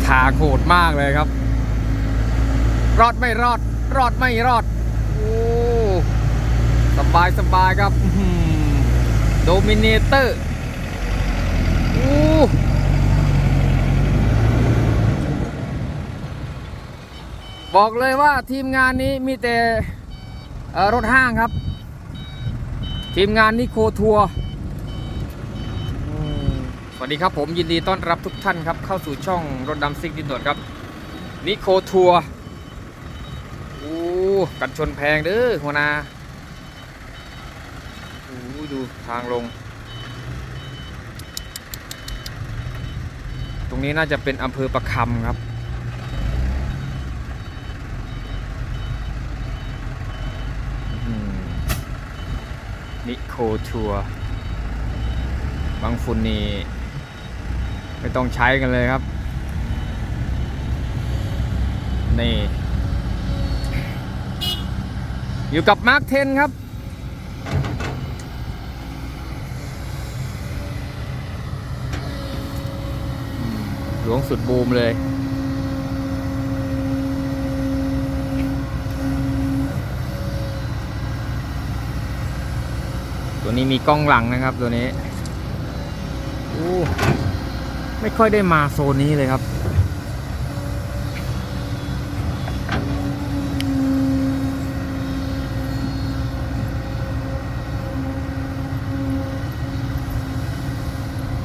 ทางโหดมากเลยครับรอดไม่รอดรอดไม่รอดโอ้สบายสบายครับโดมิเนเตอร์บอกเลยว่าทีมงานนี้มีแต่รถห้างครับทีมงานนิโคทัวร์สวัสดีครับผมยินดีต้อนรับทุกท่านครับเข้าสู่ช่องรถดำซิ่งดินโดดครับนิโคทัวร์กันชนแพงเด้อหัวนาดูทางลงตรงนี้น่าจะเป็นอำเภอประคำครับนิโคทัวร์บางฝุ่นนี่ไม่ต้องใช้กันเลยครับนี่อยู่กับมาร์ค10ครับหลวงสุดบูมเลยตัวนี้มีกล้องหลังนะครับตัวนี้ไม่ค่อยได้มาโซนนี้เลยครับ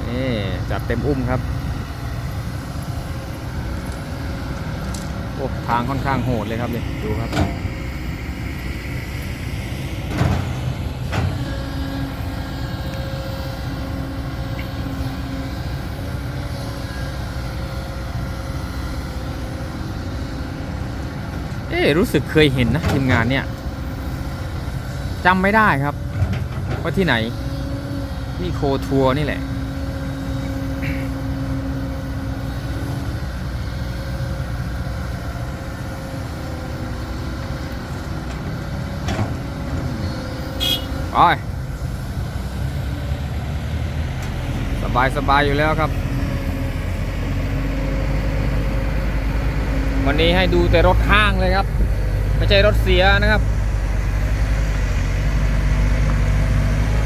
นี่จัดเต็มอุ้มครับทางค่อนข้างโหดเลยครับเลยดูครับรู้สึกเคยเห็นนะทีมงานเนี่ยจำไม่ได้ครับว่าที่ไหนนี่โคทัวร์นี่แหละไปสบายอยู่แล้วครับวันนี้ให้ดูแต่รถห้างเลยครับไม่ใช่รถเสียนะครับ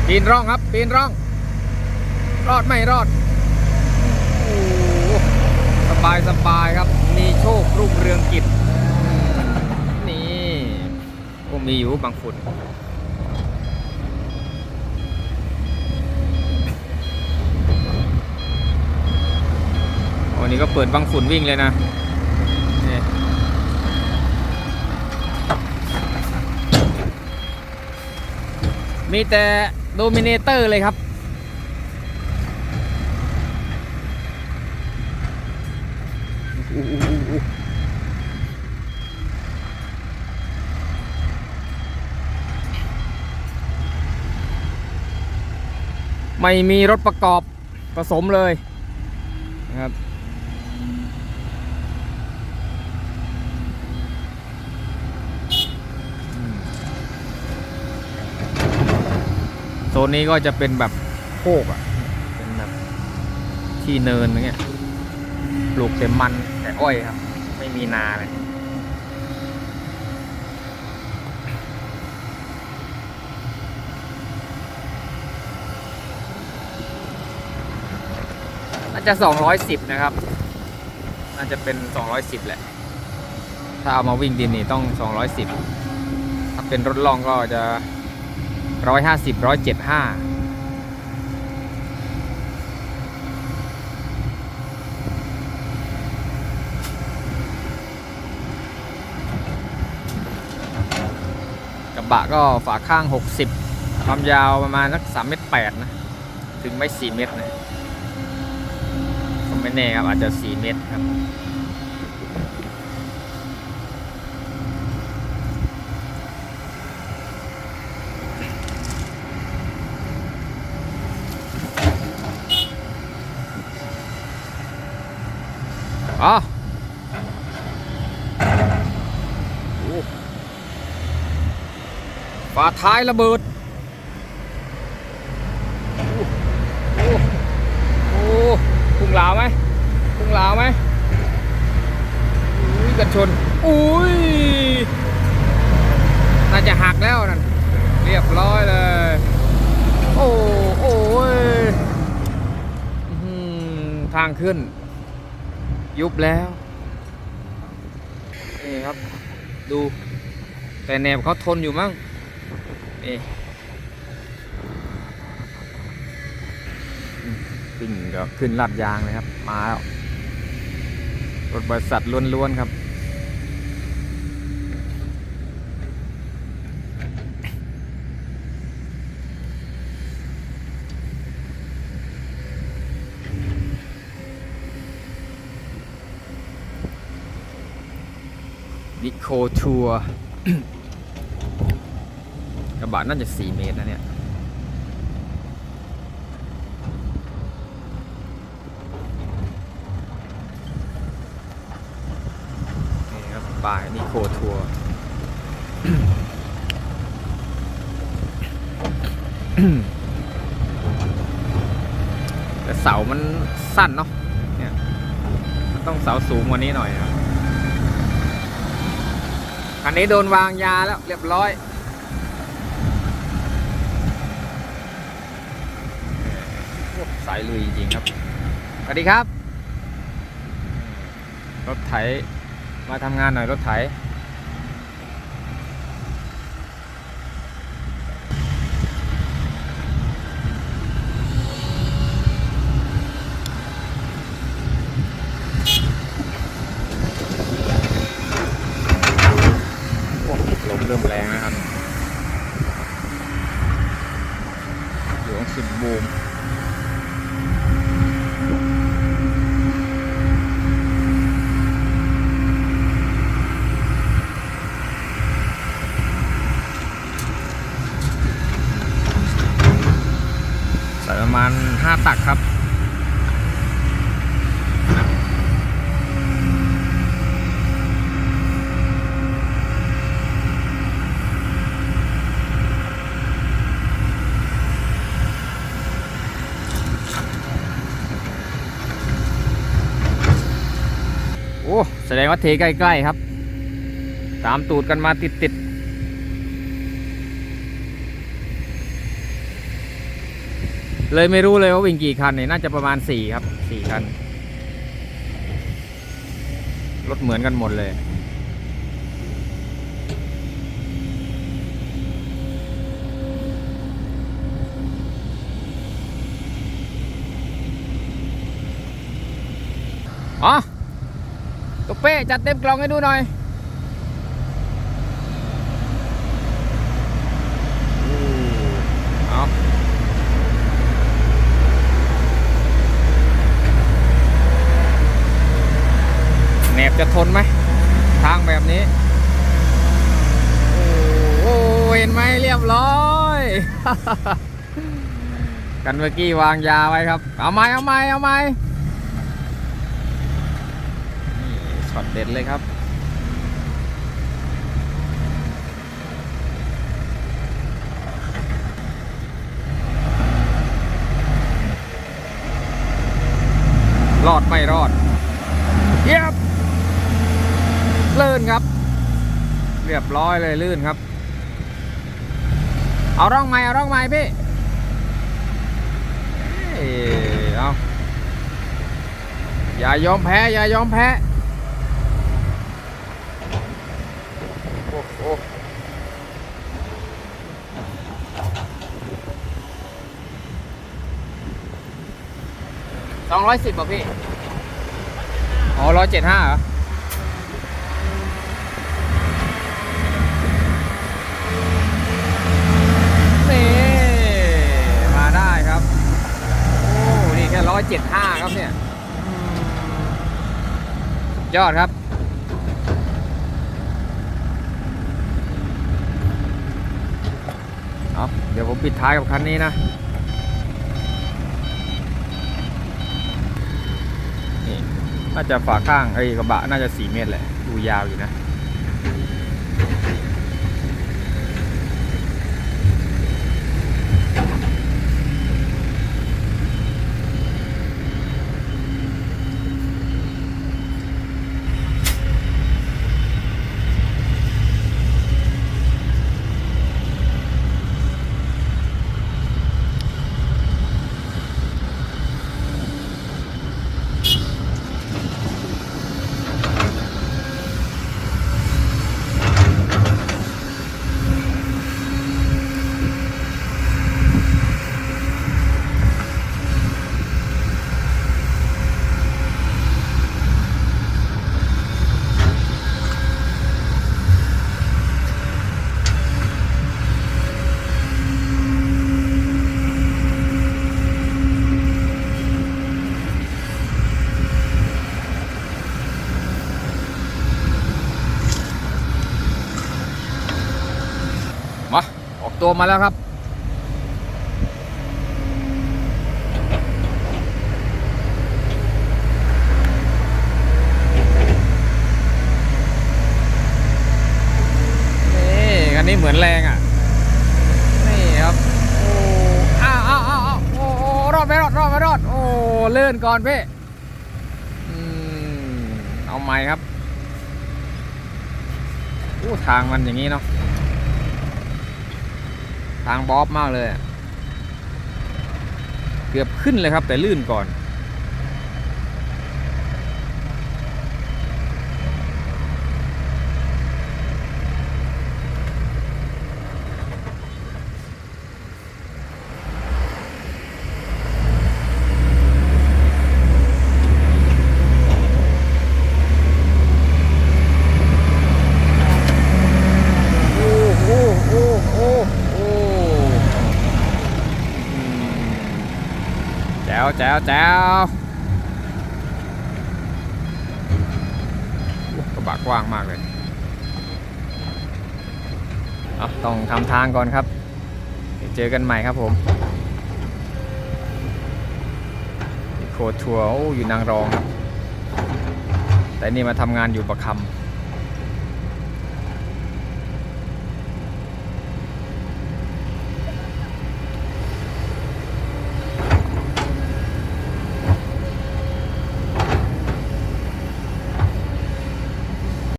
ปีนร่องครับปีนร่องรอดไม่รอดสบายครับมีโชครุ่งเรืองกิจนี่มีอยู่บางฝุ่นวันนี้ก็เปิดบางฝุ่นวิ่งเลยนะมีแต่โดมิเนเตอร์เลยครับไม่มีรถประกอบผสมเลยนะครับโซนนี้ก็จะเป็นแบบโคกอ่ะเป็นแบบที่เนินอย่างเงี้ยปลูกแต่มันแต่อ้อยครับไม่มีนาเลยน่าจะ210นะครับน่าจะเป็น210แหละถ้าเอามาวิ่งดินนี่ต้อง210ถ้าเป็นรถล่องก็จะ150 175กระบะก็ฝาข้าง60ความยาวประมาณสัก3.8 เมตรนะถึงไม่4 เมตรนะก็ไม่แน่ครับอาจจะ4 เมตรครับฝาท้ายระเบิดพุ่งเหลาไหมพุ่ง งหลาไหมอุ้ยกันชนอุ้ยน่าจะหักแล้วนั่นเรียบร้อยเลยโอ้โอ้ยทางขึ้นยุบแล้วนี่ครับดูแต่แหนบเขาทนอยู่มั้งนี่ปิ่งก็ขึ้นลาดยางเลยครับมาแล้วรถบริษัทล้วนๆครับนิโคทัวร์ กระบะน่าจะ4 เมตรนะเนี่ยนี่ครับป้ายนิโคทัวร์ แต่เสามันสั้นเนาะเนี่ยมันต้องเสาสูงกว่านี้หน่อยนะคันนี้โดนวางยาแล้วเรียบร้อยสายลุยจริงครับสวัสดีครับรถไถมาทำงานหน่อยรถไถลมเริ่มแรงนะครับอยู่ต้อง10 บูมใส่ประมาณ5 ตักครับโอ้แสดงว่าเทใกล้ๆครับตามตูดกันมาติดๆเลยไม่รู้เลยว่าวิ่งกี่คันเนี่ยน่าจะประมาณ4ครับ4 คันรถเหมือนกันหมดเลยอ๋อตุ๊กเป้จัดเต็มกล่องให้ดูหน่อยเอาแหนบจะทนไหมทางแบบนี้โอ้เห็นไหมเรียบร้อย กันเมื่อกี้วางยาไว้ครับเอาไหมนี่ช็อตเด็ดเลยครับรอดไม่รอดเยียบลื่นครับเรียบร้อยเลยลื่นครับเอาร่องใหม่พี่เอาอย่ายอมแพ้โอ้โห210ป่ะพี่อ๋อ175เหรอนี่มาได้ครับโอ้นี่แค่175ครับเนี่ยยอดครับเอาเดี๋ยวผมปิดท้ายกับคันนี้นะนี่น่าจะฝาข้างไอ้กระบะน่าจะ4 เมตรแหละดูยาวอยู่นะ ตัวมาแล้วครับนี่คันนี้เหมือนแรงอ่ะนี่ครับโอ้อ้าวโอ้รอดไม่รอดโอ้เลื่อนก่อนพี่เอาใหม่ครับทางมันอย่างนี้เนาะทางบ๊อบมากเลยเกือบขึ้นเลยครับแต่ลื่นก่อนแจ๋วกระบะกว้างมากเลยต้องทำทางก่อนครับเจอกันใหม่ครับผมโคทัวร์อยู่นางรองครับแต่นี่มาทำงานอยู่ประคำ